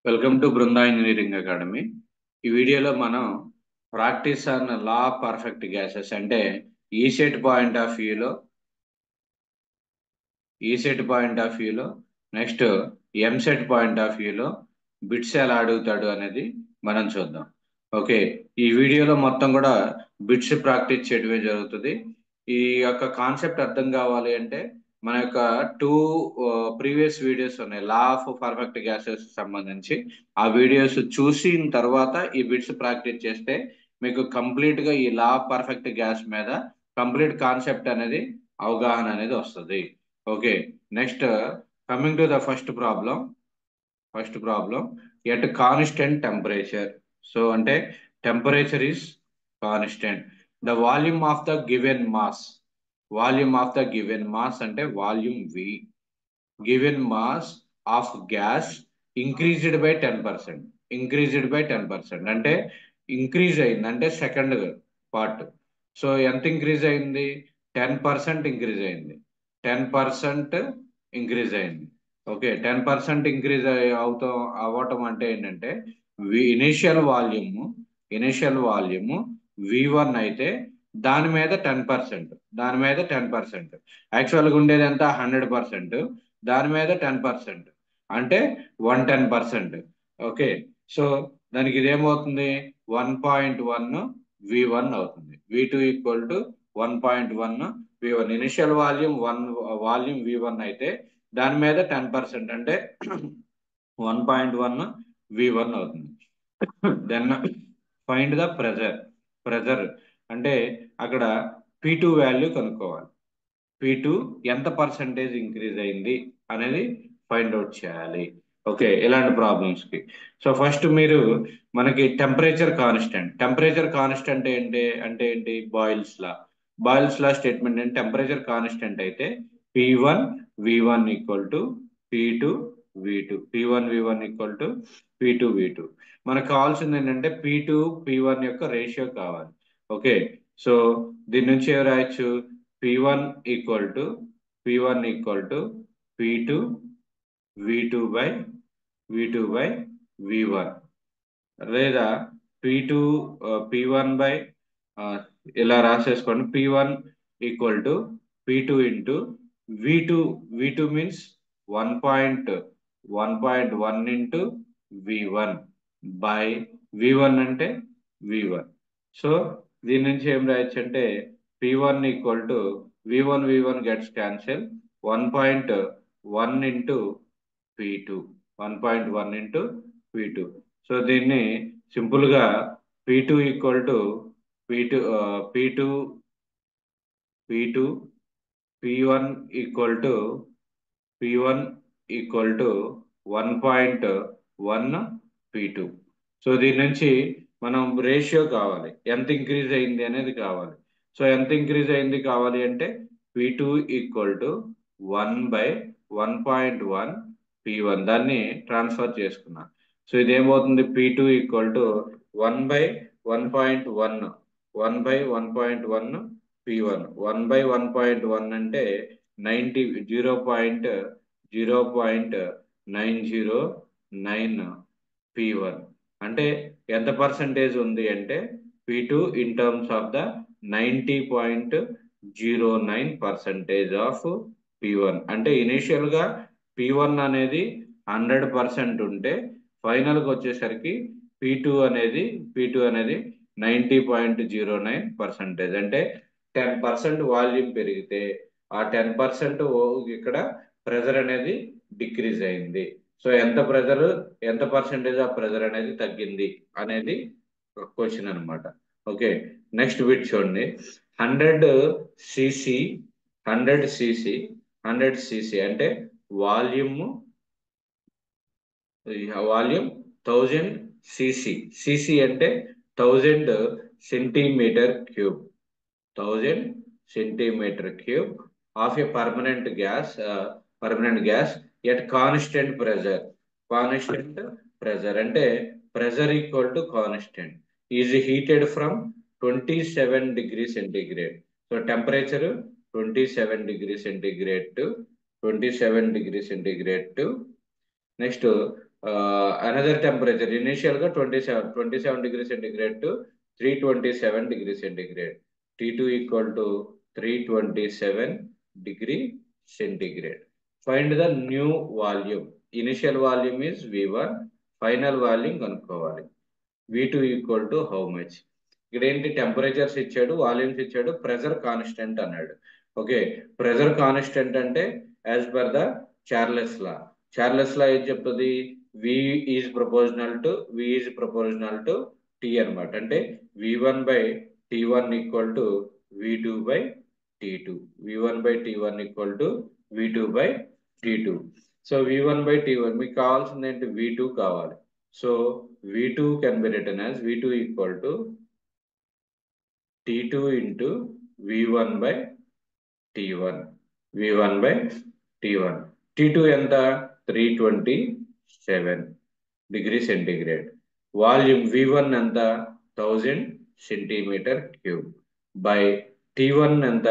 Welcome to Brinda engineering academy. ఈ వీడియోలో మనం practice on law of perfect gases అంటే ఈసెట్ పాయింట్ ఆఫ్ వ్యూలో ఈసెట్ పాయింట్ ఆఫ్ వ్యూలో నెక్స్ట్ ఎంసెట్ పాయింట్ ఆఫ్ వ్యూలో బిట్స్ ఎలా అడుగుతాడు అనేది మనం చూద్దాం. ఓకే, ఈ వీడియోలో మొత్తం కూడా బిట్స్ ప్రాక్టీస్ చేయడమే జరుగుతుంది. ఈ యొక్క కాన్సెప్ట్ అర్థం కావాలి అంటే మన యొక్క టూ ప్రీవియస్ వీడియోస్ ఉన్నాయి లా ఆఫ్ పర్ఫెక్ట్ గ్యాసెస్ సంబంధించి. ఆ వీడియోస్ చూసిన తర్వాత ఈ బిట్స్ ప్రాక్టీస్ చేస్తే మీకు కంప్లీట్ గా ఈ లా ఆఫ్ పర్ఫెక్ట్ గ్యాస్ మీద కంప్లీట్ కాన్సెప్ట్ అనేది అవగాహన అనేది వస్తుంది. Okay, next coming to the first problem. At constant temperature. So అంటే temperature is constant. The volume of the given mass. అంటే volume V. Given mass of gas increased by 10%. అంటే increase అయింది అంటే second part. So ఎంత increase అయింది? 10% increase అయింది. 10% increase అయింది. Okay, 10% increase అవ్వటం అంటే ఏంటంటే ఇనిషియల్ వాల్యూమ్ V1 అయితే దాని మీద 10%. యాక్చువల్గా ఉండేది ఎంత? 100%. దాని మీద 10% అంటే 110%. ఓకే, సో దానికి ఇదేమవుతుంది? 1.1 V1 అవుతుంది. V2 equal to 1.1 V1. Initial volume V1 అయితే దాని మీద 10% అంటే 1.1 V1 అవుతుంది. దెన్ ఫైండ్ ద ప్రెజర్ అంటే అక్కడ P2 వాల్యూ కనుక్కోవాలి. P2 ఎంత పర్సంటేజ్ ఇంక్రీజ్ అయింది అనేది ఫైండ్ అవుట్ చేయాలి. ఓకే, ఇలాంటి ప్రాబ్లమ్స్ కి. సో ఫస్ట్ మీరు మనకి టెంపరేచర్ కాన్స్టెంట్ ఏంటి? బాయిల్స్ లా స్టేట్మెంట్ ఏంటి? టెంపరేచర్ కాన్స్టెంట్ అయితే P1 V1 equal to P2 V2 equal to P2 V2. మనకు కావాల్సింది ఏంటంటే P2 P1 యొక్క రేషియో కావాలి. ఓకే, సో దీని నుంచి ఏం రాయొచ్చు? P1 equal to P2 V2 by V1, లేదా P2 P1 బై ఇలా రాసేసుకోండి. P1 equal to P2 into V2 means 1.1 into V1 by V1 అంటే V1. సో దీని నుంచి ఏం రాయొచ్చు అంటే P1 equal to V1 gets cancel 1.1 into P2. So దీన్ని simple గా P2 equal to P2 P1 equal to 1.1 P2. So దీని నుంచి మనం రేషియో కావాలి, ఎంత ఇంక్రీజ్ అయింది అనేది కావాలి. సో ఎంత ఇంక్రీజ్ అయింది కావాలి అంటే P2 ఈక్వల్ టు 1/1.1 P1. దాన్ని ట్రాన్స్ఫర్ చేసుకున్నాం. సో ఇది ఏమవుతుంది? P2 equal to 1/1.1 P1. 1/1.1 అంటే 0.909 P1. అంటే ఎంత పర్సంటేజ్ ఉంది అంటే P2 in terms of the 90.09% of P1. అంటే ఇనిషియల్ గా P1 అనేది 100% ఉంటే ఫైనల్ గా వచ్చేసరికి P2 అనేది 90.09%. అంటే 10% వాల్యూమ్ పెరిగితే ఆ 10% ఇక్కడ ప్రెజర్ అనేది డిక్రీజ్ అయింది. సో ఎంత పర్సెంటేజ్ ఆఫ్ ప్రెజర్ అనేది తగ్గింది అనేది క్వశ్చన్ అనమాట. ఓకే, నెక్స్ట్ బిట్ చూడండి. 100 cc అంటే వాల్యూమ్ 1000 cc అంటే 1000 centimetre cube of a permanent gas at constant pressure అంటే pressure equal to constant is heated from 27 degrees centigrade. So temperature 27 degrees centigrade to next another temperature initial గా 27 degree centigrade to 327 degree centigrade. T2 equal to 327 degree centigrade. Find the new volume. Initial volume is V1, final volume కనుక్కోవాలి. V2 equal to how much. ఇక్కడ ఏంటి, temperatures ఇచ్చాడు, volumes ఇచ్చాడు, pressure constant అన్నాడు. Okay, pressure constant అంటే as per the Charles law. Charles లా ఏం చెప్తుంది, V is proportional to T అనమాట. అంటే V1 by T1 equal to V2 by T2. V1 by T1 equal to V2 by T2. So V1 by T1 మీకు కావాల్సింది ఏంటి, V2 కావాలి. So V2 can be written as V2 equal to T2 into V1 by T1. V1 by T1. T2 ఎంత, 327 degree centigrade. Volume V1 ఎంత, 1000 centimetre cube by T1 ఎంత,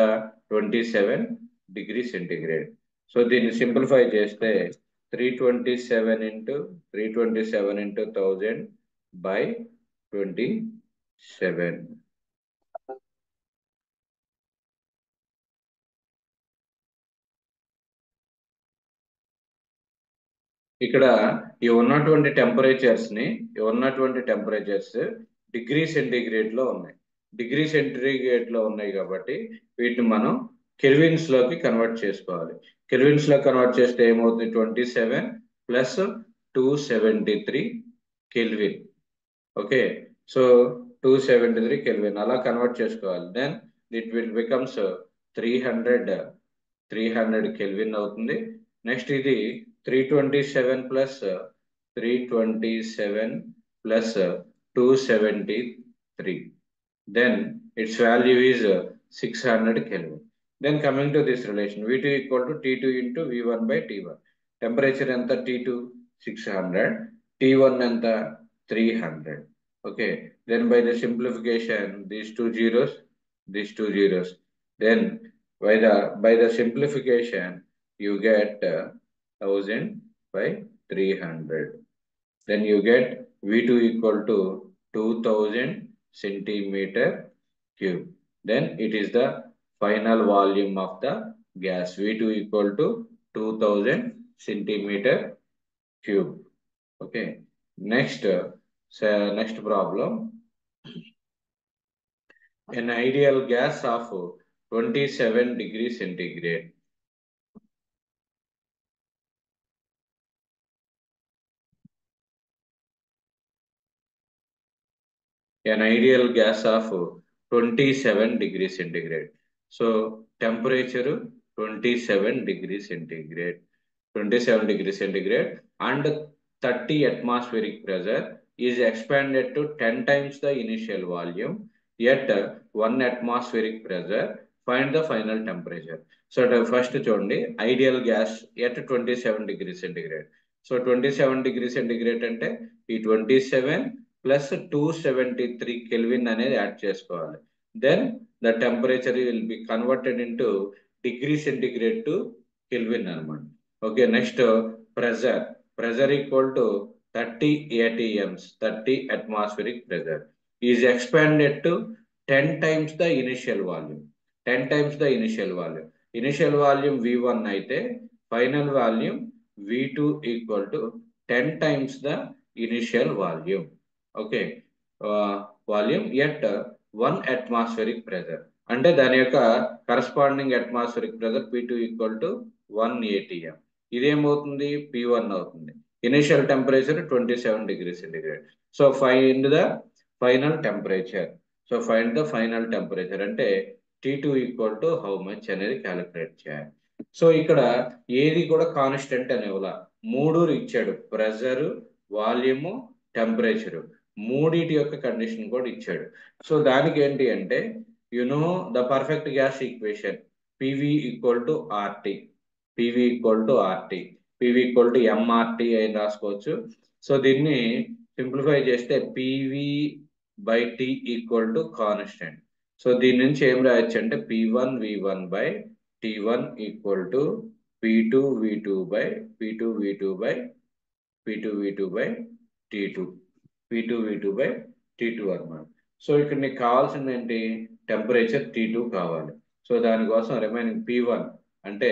27 degree centigrade. So దీన్ని simplify చేస్తే 327 into 1000 by 27. ఇక్కడ ఈ ఉన్నటువంటి temperatures degree centigrade లో ఉన్నాయి. డిగ్రీ సెంటిగ్రేడ్ లో ఉన్నాయి కాబట్టి వీటిని మనం కెల్విన్స్ లోకి కన్వర్ట్ చేసుకోవాలి. కెల్విన్స్ లో కన్వర్ట్ చేస్తే ఏమవుతుంది, 27 plus 273 kelvin. Okay, so 273 kelvin అలా కన్వర్ట్ చేసుకోవాలి. Then it will becomes 300 kelvin అవుతుంది. నెక్స్ట్ ఇది 327 plus 273. Then its value is 600 Kelvin. Then coming to this relation, V2 equal to T2 into V1 by T1. Temperature anta T2 600, T1 anta 300. Okay. Then by the simplification, these two zeros. Then by the simplification, you get 1000 by 300. Then you get V2 equal to 2000 centimeter cube. Then it is the final volume of the gas. V2 equal to 2000 centimeter cube. Okay. Next problem. An ideal gas of 27 degree centigrade. An ideal gas of 27 degree centigrade. So temperature 27 degree centigrade. 27 degree centigrade and 30 atmospheric pressure is expanded to 10 times the initial volume, yet 1 atmospheric pressure. Find the final temperature. So first చూడండి, ideal gas at 27 degree centigrade. So 27 degree centigrade అంటే ఈ 27 plus 273 kelvin అనేది add చేసుకోవాలి. Then the temperature will be converted into degree centigrade to kelvin అనమాట. Okay, next pressure equal to 30 atms, 30 atmospheric pressure is expanded to 10 times the initial volume. 10 times the initial volume. Initial volume V1 అయితే final volume V2 equal to 10 times the initial volume. Okay, volume at 1 atmospheric pressure అంటే దాని యొక్క corresponding atmospheric pressure P2 equal to 1 atm. ఇదేమవుతుంది, P1 అవుతుంది. Initial temperature 27 degree centigrade. So find the final temperature అంటే T2 equal to how much అనేది calculate చేయాలి. So ఇక్కడ ఏది కూడా కాన్స్టెంట్ అనేవలా, 3 ఇచ్చాడు, ప్రెజర్, వాల్యూము, టెంపరేచర్, మూడిటి యొక్క కండిషన్ కూడా ఇచ్చాడు. సో దానికి ఏంటి అంటే the perfect gas equation PV equal to RT, PV equal to MRT అని రాసుకోవచ్చు. సో దీన్ని సింప్లిఫై చేస్తే PV by T equal to constant. So దీని నుంచి ఏం రాయొచ్చు అంటే P1 V1 by T1 equal to P2 V2 by P2V2 by T2, P2V2 by T2 అన్నమాట. సో ఇక్కడ నీకు కావాల్సింది ఏంటి, టెంపరేచర్ T2 కావాలి. సో దానికోసం రిమైనింగ్ P1 అంటే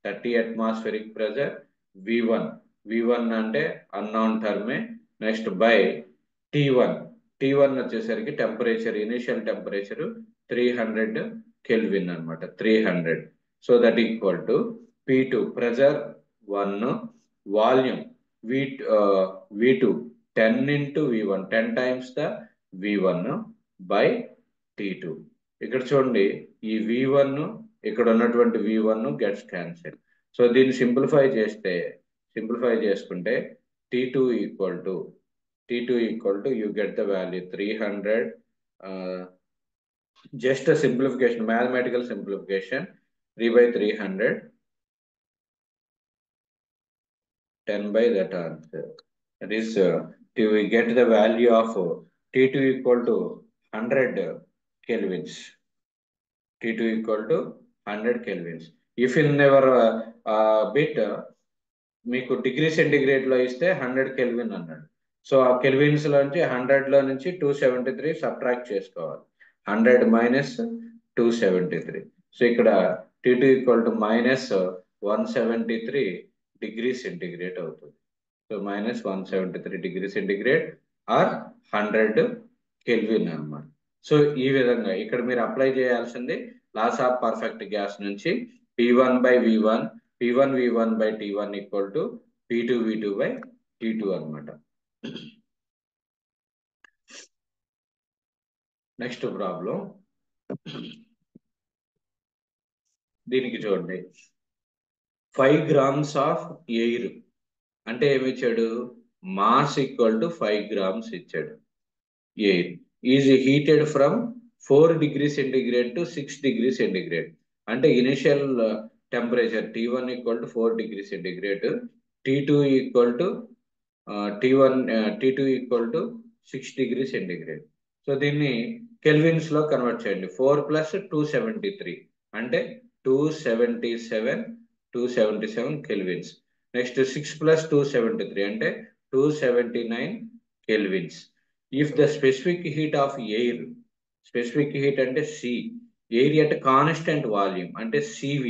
30 అట్మాస్ఫిరిక్ ప్రెజర్, V1 అంటే అన్నోన్ టర్మే, నెక్స్ట్ బై T1 వచ్చేసరికి టెంపరేచర్, ఇనిషియల్ టెంపరేచర్ 300 కెల్విన్ అనమాట, 300. So that equal to P2 pressure 1, volume V2 10 into V1, 10 times the V1 by T2. ఇక్కడ చూడండి ఈ V1 ఇక్కడ ఉన్నటువంటి V1 గెట్స్ క్యాన్సిల్. సో దీన్ని simplify చేసుకుంటే T2 equal to you get the value 300. Just simplification, mathematical simplification, 3 by 300, 10 by that answer. That is, we get the value of T2 equal to 100 kelvins. T2 equal to 100 kelvins. If in our bit మీకు degree centigrade లో ఇస్తే 100 kelvin అన్నాడు. So ఆ kelvins లోంచి 100 లో నుంచి 273 subtract చేసుకోవాలి. 100 minus 273. So ఇక్కడ T2 equal to minus 173 degree centigrade అవుతుంది. So minus 173 degree centigrade or 100 kelvin అన్నమాట. సో ఈ విధంగా ఇక్కడ మీరు అప్లై చేయాల్సింది లాస్ ఆఫ్ పర్ఫెక్ట్ గ్యాస్ నుంచి P1 by V1, P1V1 by T1 equal to P2V2 by T2 అన్నమాట. నెక్స్ట్ ప్రాబ్లం, దీనికి చూడండి 5 grams ఆఫ్ ఎయిర్ అంటే ఏమి ఇచ్చాడు, మాస్ ఈక్వల్ టు 5 grams ఇచ్చాడు. Air is heated from 4 degrees centigrade to 6 degrees centigrade. అంటే initial temperature T1 equal to 4 degrees centigrade, T2 equal to T2 equal to 6 degrees centigrade. So దీన్ని kelvins లో convert చేయండి. 4 + 273 అంటే 277 kelvins. Next 6 + 273 అంటే 279 kelvins. If the specific heat of air, specific heat అంటే C, air at constant volume అంటే CV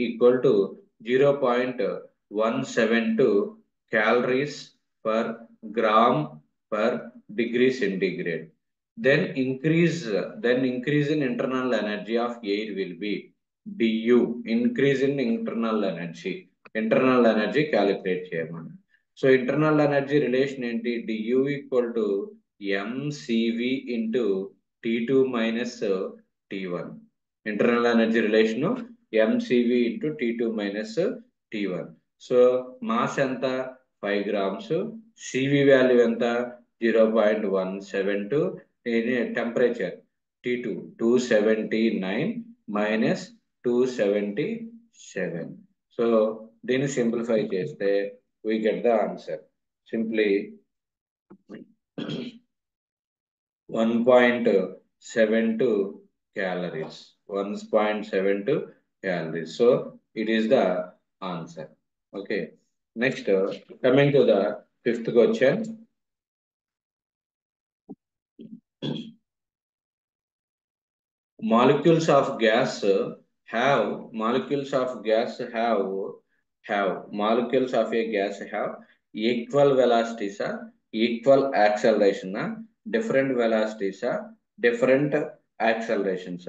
equal to 0.172 calories per gram per degree centigrade. Then increase in internal energy of air will be du, increase in internal energy calculate చేయమని. So internal energy relation ఏంటి, du equal to mCV into T2 minus T1. Internal energy relation mCV into T2 minus T1. So mass ఎంత 5 grams, CV value ఎంత 0.172, temperature T2 279 minus 277. So దీన్ని simplify చేస్తే we get the answer. Simply 1.72 calories. 1.72 calories. So it is the answer. Okay. Next, coming to the fifth question. Molecules of gas have equal velocities, equal acceleration, different velocities, different accelerations.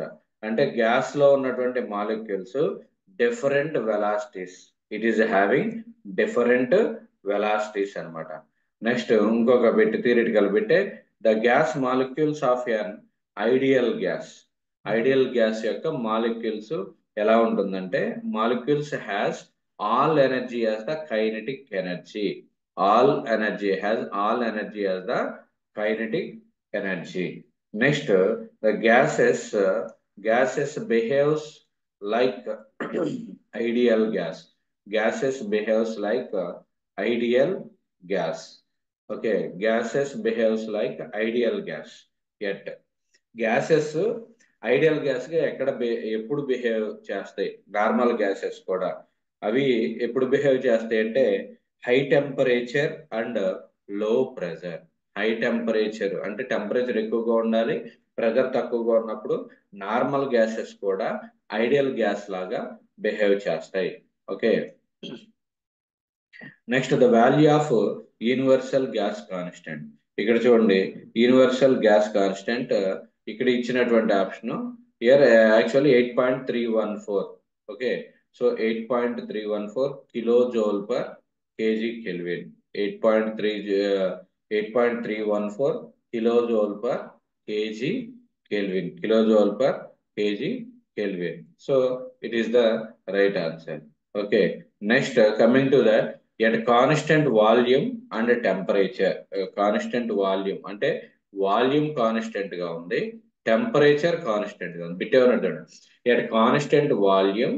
అంటే gas లో ఉన్నటువంటి molecules different velocities, it is having different velocities అన్నమాట. Next ఇంకొక bit, theoretical bit, the gas molecules of N ideal gas యొక్క molecules ఎలా ఉంటుందంటే, molecules has all energy as the kinetic energy. All energy as the kinetic energy. Next, the gases behaves like ideal gas. Gases behaves like ideal gas. Okay, gases behaves like ideal gas. Yet, gases ideal gas గా ఎప్పుడు behave చేస్తాయి, normal gases కూడా అవి ఎప్పుడు behave చేస్తాయి అంటే high temperature and లో pressure. High temperature అంటే టెంపరేచర్ ఎక్కువగా ఉండాలి, ప్రెజర్ తక్కువగా ఉన్నప్పుడు నార్మల్ గ్యాసెస్ కూడా ఐడియల్ గ్యాస్ లాగా బిహేవ్ చేస్తాయి. Okay, next the value of universal gas constant. ఇక్కడ చూడండి, యూనివర్సల్ గ్యాస్ కాన్స్టెంట్ ఇక్కడ ఇచ్చినటువంటి option here actually 8.314. Okay, so 8.314 kilo Jal per KG kelvin. 8.314 kilo Jal per KG kelvin, kilo Jal per KG kelvin. So it is the right answer. Okay, next coming to that, at constant volume and temperature. Constant volume అంటే volume constant గా ఉంది, temperature constant గా ఉంది. Bit ఏమన్నా చూడండి, at constant volume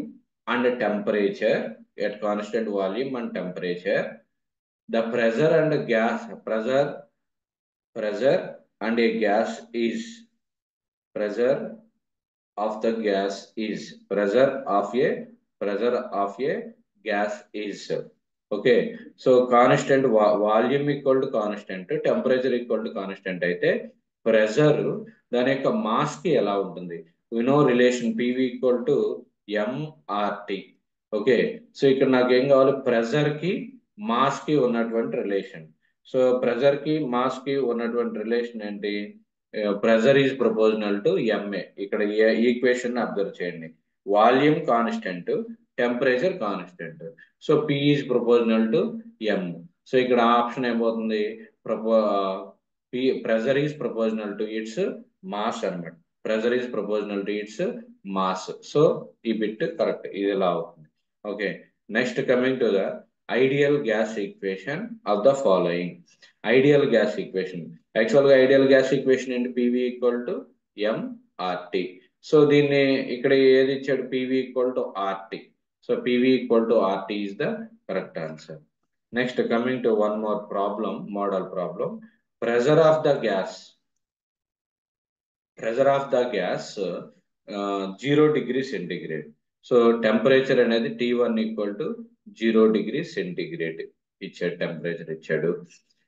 and temperature, at constant volume and temperature the pressure and gas, pressure and a gas is, pressure of the gas is, pressure of a gas is. Okay, so constant volume equal to constant, temperature equal to constant అయితే pressure దాని యొక్క mass కి ఎలా ఉంటుంది? We know relation PV equal to MRT. Okay, so ఇక్కడ నాకు ఏం కావాలి? ప్రెజర్ కి మాస్ కి ఉన్నటువంటి రిలేషన్. సో ప్రెజర్ కి మాస్ కి ఉన్నటువంటి రిలేషన్ ఏంటి? Pressure is proportional to MA. ఇక్కడ ఈక్వేషన్ అబ్జర్వ్ చేయండి, volume constant, temperature constant. So P is proportional to M. So ఇక్కడ ఆప్షన్ ఏమవుతుంది? Pressure is proportional to its mass అన్నమాట. Pressure is proportional to its mass. So ఈ bit correct, ఇది ఎలా అవుతుంది? Okay, next coming to the ideal gas equation of the following. Ideal gas equation, actual గా ideal gas equation ఏంటి? PV equal to MRT. So దీన్ని ఇక్కడ ఏది ఇచ్చాడు? PV equal to RT. So PV equal to RT is the correct answer. Next coming to one more problem, model problem. Pressure of the gas, pressure of the gas 0 degree centigrade. So temperature అనేది T1 equal to 0 degree centigrade ఇచ్చాడు, temperature ఇచ్చాడు.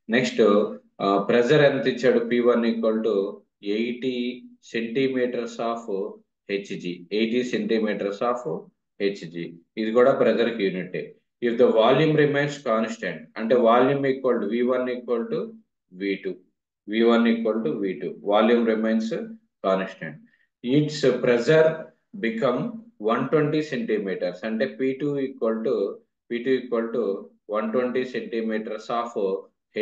Next pressure ఎంత ఇచ్చాడు? P1 equal to 80 centimetres of Hg, 80 centimetres of Hg. ఇది కూడా ప్రెజర్ కి unit. If the volume remains constant అంటే volume equal to V1 equal to V2, V1 equal to V2, volume remains constant. Its pressure become 120 centimeters and P2 equal to 120 centimeters of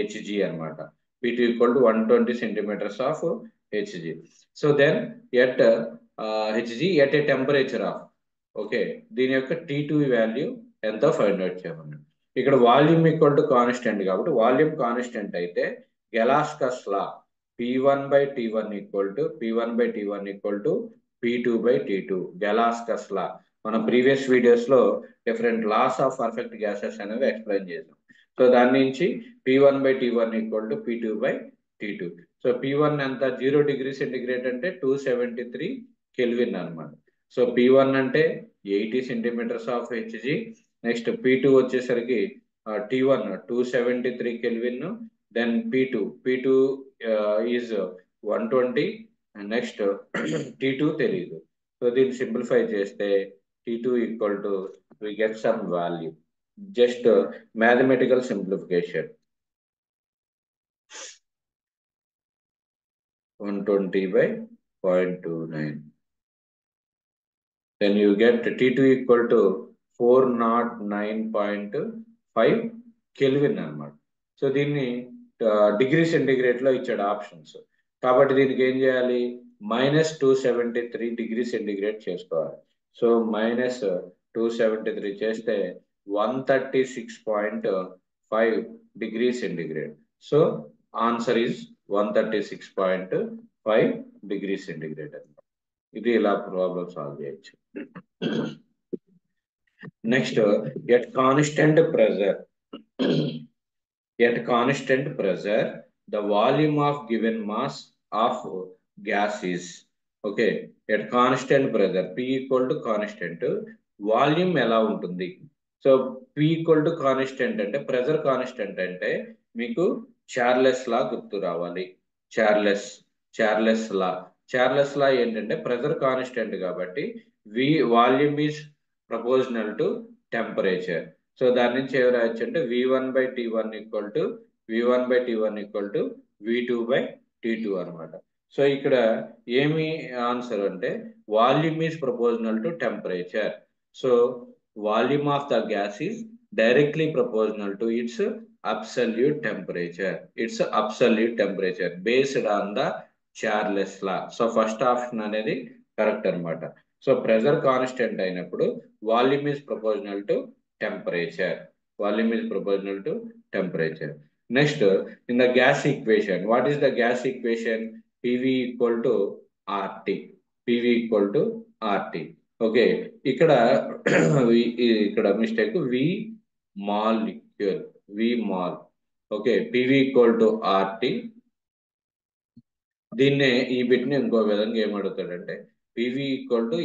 Hg anamata. P2 equal to 120 centimeters of Hg. So then at Hg at a temperature of, okay, దీని యొక్క T2 value ఎంత find out చేయమన్నాడు. ఇక్కడ volume equal to constant కాబట్టి volume constant అయితే Galaskas law, P1 by T1 equal to P2 by T2. Galaskas law. మన previous videos లో different loss of perfect gases అనేవి ఎక్స్ప్లెయిన్ చేసాం. సో దాని నుంచి P1 by T1 equal to P2 by T2. So P1 ఎంత? 0 degree centigrade అంటే 273 kelvin అనమాట. So P1 అంటే 80 centimetres of HG. Next P2 వచ్చేసరికి T1 273 kelvin. Then P2 is 120 and next T2 తెలియదు. సో దీన్ని సింప్లిఫై చేస్తే T2 equal to we get some value. Just mathematical simplification. 120 by 0.29. Then you get T2 equal to 409.5 kelvin అన్నమాట. So దీన్ని degree centigrade లో ఇచ్చాడు options కాబట్టి దీనికి ఏం చేయాలి? -273 డిగ్రీ సెంటిగ్రేడ్ చేసుకోవాలి. సో -273 చేస్తే 136.5 degree centigrade. So answer is 136.5 degree centigrade అన్నమాట. ఇది ఇలా ప్రాబ్లం సాల్వ్ చేయొచ్చు. Next, at constant pressure, at constant pressure the volume of given mass of gas is, okay, at constant pressure P equal to constant, volume ఎలా ఉంటుంది? So P equal to constant అంటే pressure constant అంటే మీకు Charles లా గుర్తు రావాలి. Charles Charles లా Charles లా ఏంటంటే pressure constant కాబట్టి volume is proportional to temperature. So దాని నుంచి ఏం రాయొచ్చు అంటే V1/T1 equal to V1/T1 equal to V2/T2 అనమాట. సో ఇక్కడ ఏమి ఆన్సర్ అంటే volume is proportional to temperature. So volume of the gas is directly proportional to its absolute temperature. Its absolute temperature based on the Charles law. So first option అనేది correct అనమాట. So pressure constant అయినప్పుడు volume is proportional to temperature. Volume is proportional to temperature. Next in the gas equation, what is the gas equation? PV equal to RT. PV equal to RT. Okay, ఇక్కడ ఇక్కడ mistake V molecule, V mole. Okay, PV equal to RT. దీన్నే ఈ bit ని ఇంకో విధంగా ఏమడుగుతాడంటే PV equal to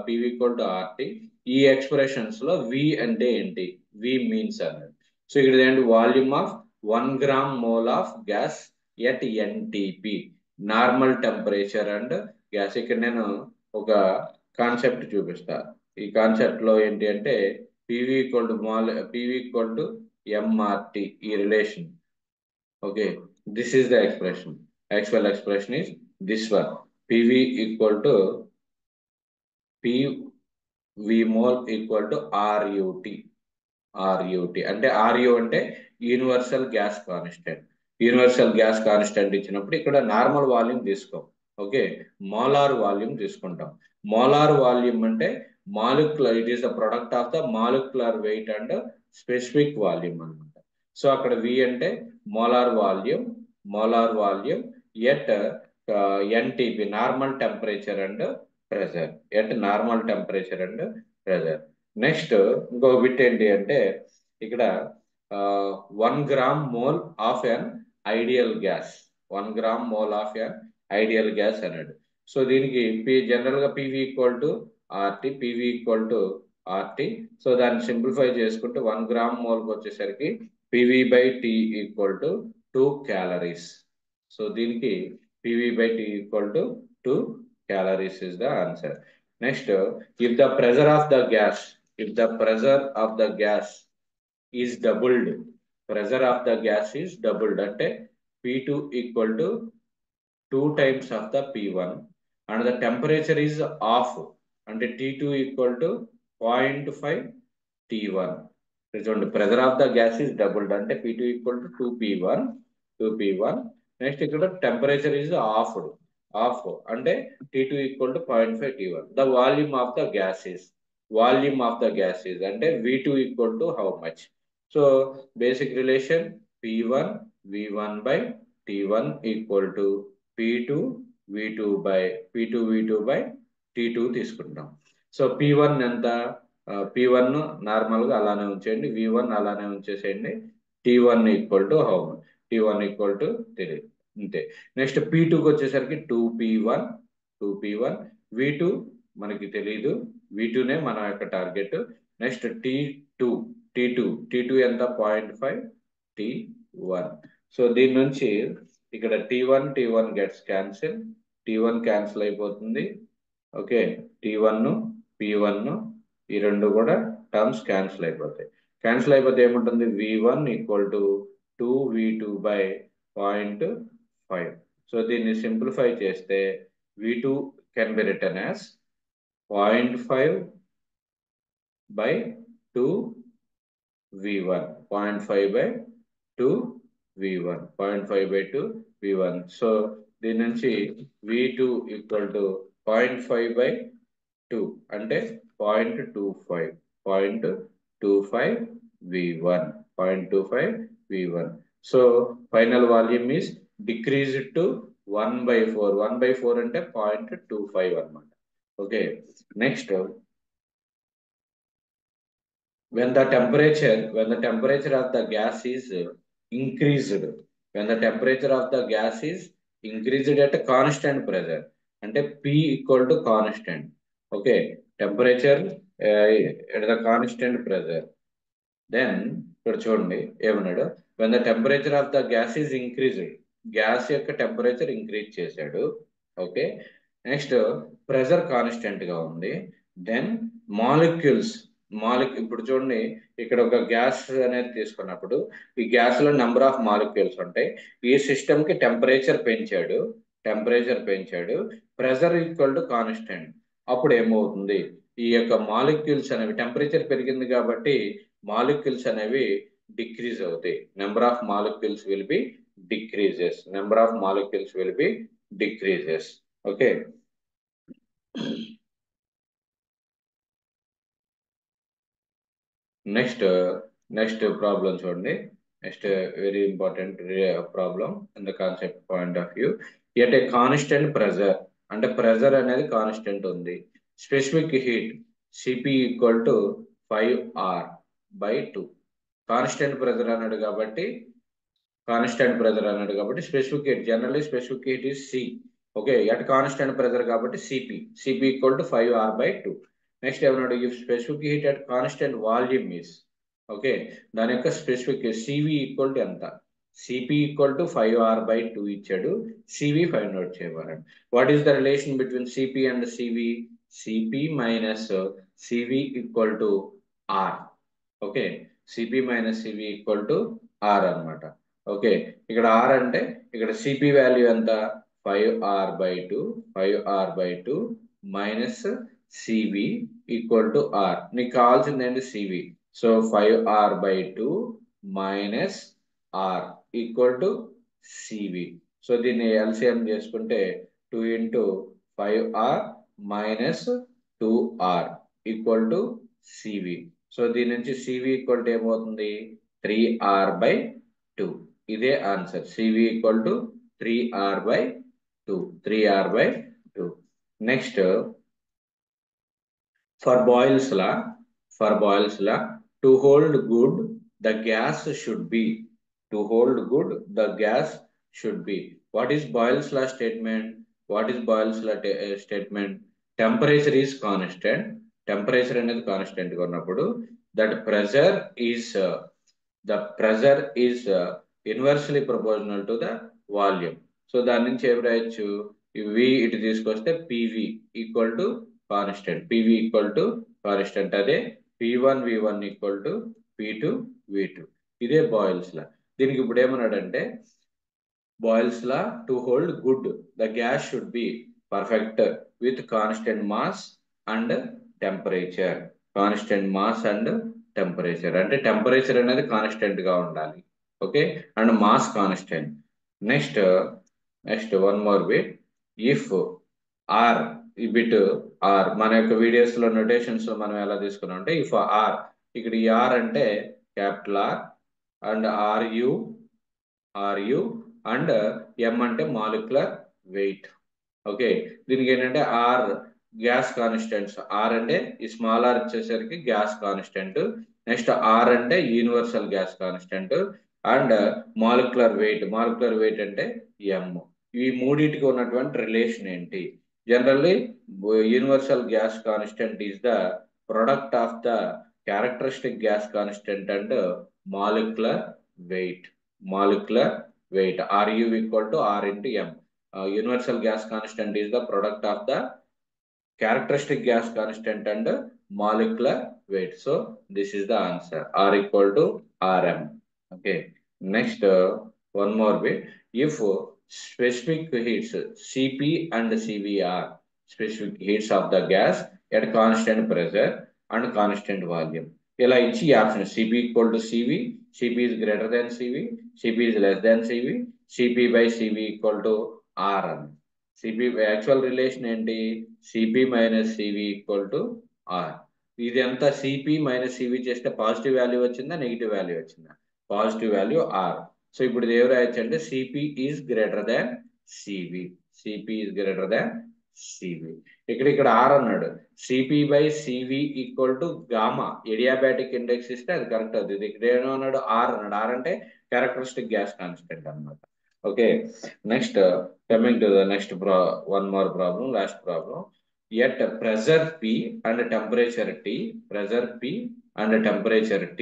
PV equal to RT. ఈ expressions లో వి అంటే ఏంటి? వి మీన్స్ అన్నది. సో ఇక్కడ ఏంటి? Volume of 1 gram mole of gas at NTP, normal temperature and gas. ఇక్కడ నేను ఒక కాన్సెప్ట్ చూపిస్తా. ఈ కాన్సెప్ట్ లో ఏంటి అంటే PV equal to PV equal to MRT, ఈ relation. Okay, this is the expression. Actual expression is this one. PV equal to PV mole equal to RUT. RUT అంటే RU అంటే universal gas constant. Universal gas constant ఇచ్చినప్పుడు ఇక్కడ normal volume తీసుకో. Okay, molar volume తీసుకుంటాం. Molar volume అంటే molecular, it is the product of the molecular weight and specific volume అనమాట. So అక్కడ V అంటే molar volume, molar volume at NTP, normal temperature and pressure. At normal temperature and pressure. Next ఇంకో bit ఏంటి అంటే ఇక్కడ 1 gram mole of N ideal gas, 1 gram mole of N ideal gas అన్నాడు. So దీనికి general గా PV equal to RT, PV equal to RT. So దాన్ని simplify చేసుకుంటే 1 gram మోల్కి వచ్చేసరికి PV/T equal to 2 calories. So దీనికి PV/T equal to 2 calories is the answer. Next, if the pressure of the gas, if the pressure of the gas is doubled, pressure of the gas is doubled అంటే P2 equal to 2 times of the P1 and the temperature is off అంటే T2 equal to 0.5 T1. చూడండి, pressure of the gas is doubled అంటే P2 equal to 2P1. Next ఇక్కడ temperature is of అంటే T2 equal to 0.5 T1. The volume of the gas is అంటే V2 equal to how much? So basic relation P1 V1/T1 equal to P2 V2/T2 తీసుకుంటాం. So P1 ఎంత? P1 normal గా అలానే ఉంచేయండి, V1 అలానే ఉంచేసేయండి. T1 equal to how much? T1 equal to తెలియదు అంతే. Next P2కి వచ్చేసరికి 2P1. V2 మనకి తెలియదు, V2నే మన యొక్క టార్గెట్. నెక్స్ట్ T2 ఎంత? 0.5 T1. సో దీని నుంచి ఇక్కడ T1 gets cancel, T1 cancel అయిపోతుంది. ఓకే, T1 P1 ఈ రెండు కూడా టర్మ్స్ క్యాన్సిల్ అయిపోతాయి. క్యాన్సిల్ అయిపోతే ఏముంటుంది? V1 equal to 2V2/0.5. So దీన్ని సింప్లిఫై చేస్తే V2 can be return as 0.5/2V1. 0.5/2V1. So దీని నుంచి V2 ఈక్వల్ టు 0.5/2 అంటే 0.25 V1. So final volume is decreased to 1/4. 1/4 అంటే 0.25 అన్నమాట. Okay, next when the temperature of the gas is increased, at a constant pressure అంటే P equal to constant. Okay, temperature at the constant pressure then ఇక్కడ చూడండి ఏమన్నాడు, when the temperature of the gas is increased, gas యొక్క temperature increase చేశాడు. Okay, next pressure constant గా ఉంది. Then molecules, ఇప్పుడు చూడండి ఇక్కడ ఒక గ్యాస్ అనేది తీసుకున్నప్పుడు ఈ గ్యాస్ లో నెంబర్ ఆఫ్ మాలిక్యూల్స్ ఉంటాయి. ఈ సిస్టమ్ కి టెంపరేచర్ పెంచాడు, ప్రెషర్ ఈక్వల్ టు కాన్స్టెంట్. అప్పుడు ఏమవుతుంది, ఈ యొక్క మాలిక్యూల్స్ అనేవి టెంపరేచర్ పెరిగింది కాబట్టి మాలిక్యూల్స్ అనేవి డిక్రీజ్ అవుతాయి. Number of molecules will be decreases. Okay, next problem చూడండి. Next very important problem in the concept point of view. At a constant pressure, అంటే ప్రెజర్ అనేది కాన్స్టెంట్ ఉంది. Specific heat CP equal to 5R/2. Constant pressure అన్నాడు కాబట్టి specific heat, generally specific heat is C. Okay, at constant pressure కాబట్టి CP equal to 5R/2. Next ఏమన్నాడు, if specific heat at constant volume is, okay, దాని యొక్క specific CV equal to ఎంత, CP equal to 5R/2 ఇచ్చాడు, CV find out చేయమన్నాడు. What is the relation between CP and CV, CP minus CV equal to R. Okay, CP minus CV equal to R అనమాట. Okay, ఇక్కడ R అంటే ఇక్కడ CP value ఎంత, 5R/2 minus CV equal to R. నీకు కావాల్సింది ఏంటి, CV. So 5R/2 minus R equal to CV. So దీన్ని LCM చేసుకుంటే 2 into 5R minus 2R equal to CV. So దీని నుంచి సివి ఈక్వల్ టు ఏమవుతుంది, 3R/2. ఇదే answer, CV equal to 3R/2. Next for Boyle's law to hold good the gas should be, what is Boyle's law statement, temperature is constant, temperature అనేది constant గా ఉన్నప్పుడు that pressure is inversely proportional to the volume. So దాని నుంచి ఏం రాయొచ్చు, వి ఇటు తీసుకొస్తే PV equal to constant, అదే P1 V1 equal to P2 V2. ఇదే బాయిల్స్ లా. దీనికి ఇప్పుడు ఏమన్నాడంటే Boyle's law to hold good the gas should be perfect with constant mass and temperature. అంటే టెంపరేచర్ అనేది కాన్స్టెంట్ గా ఉండాలి. Okay, and mass constant. Next one more bit, if R, ఈ bit R మన యొక్క వీడియోస్ లో నోటేషన్స్ లో మనం ఎలా తీసుకున్నాం అంటే, ఇఫ్ ఆర్, ఇక్కడ ఈ ఆర్ అంటే capital R and RU and M అంటే మాలిక్యులర్ వెయిట్. ఓకే, దీనికి ఏంటంటే ఆర్ గ్యాస్ కాన్స్టెంట్స్, ఆర్ అంటే ఈ స్మాల్ ఆర్ వచ్చేసరికి గ్యాస్ కాన్స్టెంట్, నెక్స్ట్ ఆర్ అంటే universal gas constant and molecular weight అంటే ఎం. ఈ మూడింటికి ఉన్నటువంటి రిలేషన్ ఏంటి, generally universal gas constant is the product of the characteristic gas constant and molecular weight. Ru equal to R into M. Universal gas constant is the product of the characteristic gas constant and molecular weight. So this is the answer, R equal to Rm. Okay, next one more bit, if specific heats Cp and Cv are specific heats of the gas at constant pressure and constant volume. ఇలా ఇచ్చి option CP equal to CV, CP is greater than CV, CP is less than CV, CP by CV equal to R అని. CP actual relation ఏంటి, CP minus CV equal to R. ఇది ఎంత, CP minus CV చేస్తే positive value వచ్చిందా negative value వచ్చిందా, positive value R. So ఇప్పుడు ఇది ఏం రాయొచ్చు అంటే CP is greater than CV, ఇక్కడ ఆర్ అన్నాడు, CP by CV equal to gamma, adiabatic index ఇస్తే అది కరెక్ట్ అవుతుంది. ఇక్కడ ఏమన్నాడు, ఆర్ అన్నాడు, ఆర్ అంటే క్యారెక్టరిస్టిక్ గ్యాస్ కాన్స్టెంట్ అనమాట. Okay, next coming to the next one more problem, last problem. At pressure P and temperature T,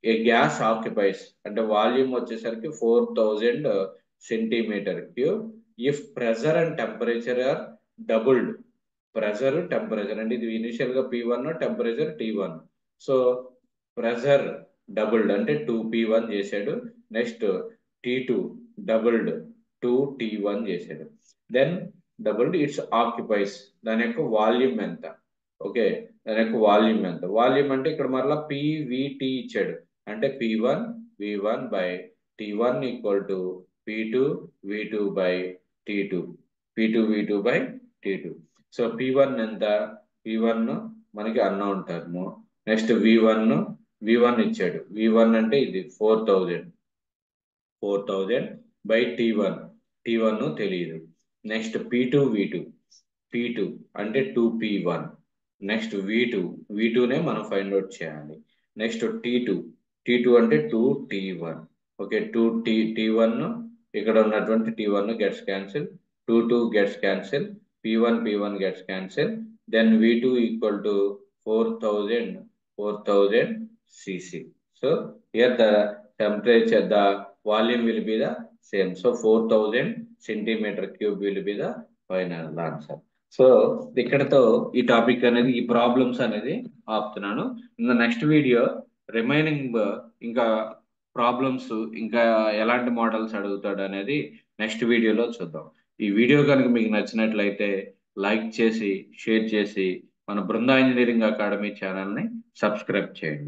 a gas occupies అంటే volume వచ్చేసరికి 4000 centimetre cube if pressure and temperature are doubled. Pressure temperature అంటే ఇది initial గా P1 temperature T1. So pressure doubled అంటే 2P1 చేశాడు. Next T2 doubled 2T1 చేశాడు. Then doubled it's occupies దాని యొక్క వాల్యూమ్ ఎంత. ఓకే, దాని యొక్క వాల్యూమ్ ఎంత. వాల్యూమ్ అంటే ఇక్కడ మరలా PVT ఇచ్చాడు అంటే P1 V1 by T1 equal to P2 V2 by T2. P2 V2 by T2. So P1 ఎంత, P1 మనకి అన్నోన్ టర్మ్. నెక్స్ట్ V1 ఇచ్చాడు. V1 అంటే ఇది 4000 బై T1 తెలియదు. నెక్స్ట్ P2 V2 అంటే 2P1. నెక్స్ట్ V2నే మనం ఫైండ్ అవుట్ చేయాలి. Next T2 అంటే 2T1. ఓకే, 2T1 ఇక్కడ ఉన్నటువంటి T1 gets cancel, 2 gets cancel, P1 gets cancelled. Then V2 equal to 4000 cc. So here the temperature, the volume will be the same. So 4000 centimeter cube will be the final answer. So ఇక్కడతో ఈ topic అనేది, ఈ problems అనేది ఆపుతున్నాను. In the next video remaining ఇంకా problems, ఇంకా ఎలాంటి models అడుగుతాడు అనేది నెక్స్ట్ వీడియోలో చూద్దాం. ఈ వీడియో కనుక మీకు నచ్చినట్లయితే లైక్ చేసి, షేర్ చేసి మన బృందా ఇంజనీరింగ్ అకాడమీ ఛానల్ని సబ్స్క్రైబ్ చేయండి.